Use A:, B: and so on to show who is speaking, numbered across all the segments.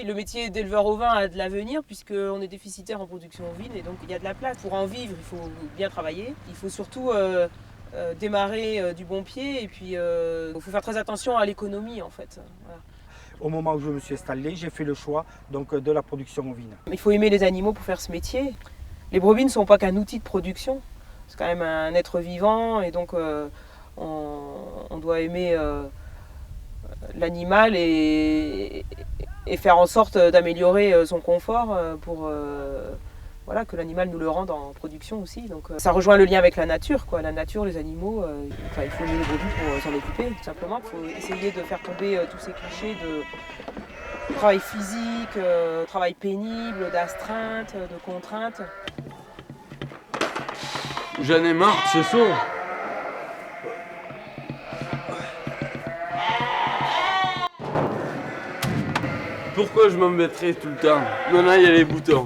A: Le métier d'éleveur ovin a de l'avenir puisqu'on est déficitaire en production ovine et donc il y a de la place. Pour en vivre, il faut bien travailler. Il faut surtout démarrer du bon pied et puis il faut faire très attention à l'économie en fait. Voilà.
B: Au moment où je me suis installé, j'ai fait le choix donc, de la production ovine.
A: Il faut aimer les animaux pour faire ce métier. Les brebis ne sont pas qu'un outil de production, c'est quand même un être vivant et donc on doit aimer l'animal et faire en sorte d'améliorer son confort pour voilà, que l'animal nous le rende en production aussi. Donc ça rejoint le lien avec la nature, quoi. La nature, les animaux, il faut aimer les brebis pour s'en occuper, tout simplement. Il faut essayer de faire tomber tous ces clichés de travail physique, travail pénible, d'astreinte, de contrainte.
C: J'en ai marre de ce son. Pourquoi je m'embêterais tout le temps? Maintenant il y a les boutons.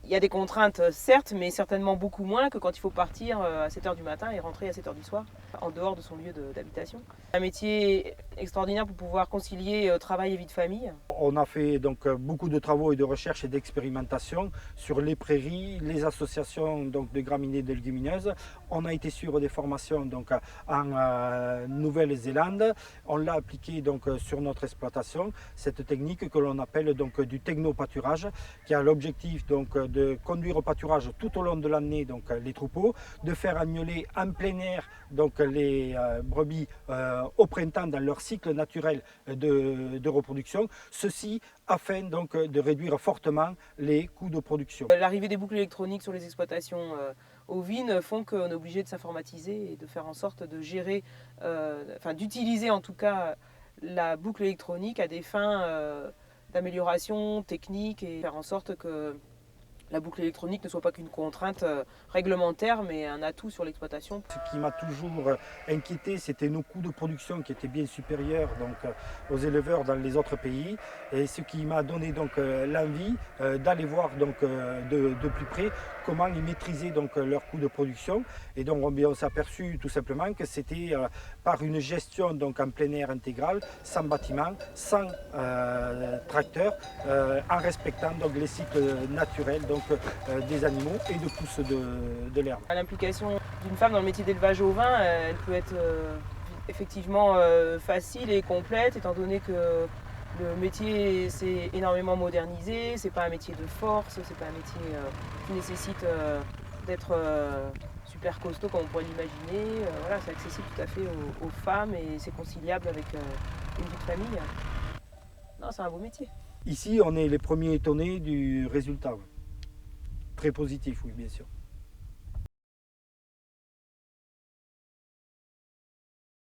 A: Il y a des contraintes, certes, mais certainement beaucoup moins que quand il faut partir à 7h du matin et rentrer à 7h du soir, en dehors de son lieu d'habitation. Un métier extraordinaire pour pouvoir concilier travail et vie de famille.
B: On a fait donc, beaucoup de travaux et de recherches et d'expérimentation sur les prairies, les associations donc, de graminées et de légumineuses. On a été suivre des formations donc, en Nouvelle-Zélande. On l'a appliqué donc, sur notre exploitation, cette technique que l'on appelle donc, du technopâturage, qui a l'objectif donc, de conduire au pâturage tout au long de l'année donc, les troupeaux, de faire agnoler en plein air donc, les brebis au printemps dans leur cycle naturel de reproduction. Ceci afin donc de réduire fortement les coûts de production.
A: L'arrivée des boucles électroniques sur les exploitations ovines font qu'on est obligé de s'informatiser et de faire en sorte de gérer, d'utiliser en tout cas la boucle électronique à des fins d'amélioration technique et faire en sorte que la boucle électronique ne soit pas qu'une contrainte réglementaire, mais un atout sur l'exploitation.
B: Ce qui m'a toujours inquiété, c'était nos coûts de production qui étaient bien supérieurs donc, aux éleveurs dans les autres pays. Et ce qui m'a donné donc, l'envie d'aller voir donc, de plus près comment ils maîtrisaient donc, leurs coûts de production. Et donc on s'est aperçu tout simplement que c'était par une gestion donc, en plein air intégrale, sans bâtiment, sans tracteur, en respectant donc, les cycles naturels donc, des animaux et de pousse de l'herbe.
A: L'implication d'une femme dans le métier d'élevage ovin, elle peut être effectivement facile et complète, étant donné que le métier s'est énormément modernisé, c'est pas un métier de force, c'est pas un métier qui nécessite d'être super costaud comme on pourrait l'imaginer. Voilà, c'est accessible tout à fait aux femmes et c'est conciliable avec une vie de famille. Non, c'est un beau métier.
B: Ici, on est les premiers étonnés du résultat. Très positif, oui, bien sûr.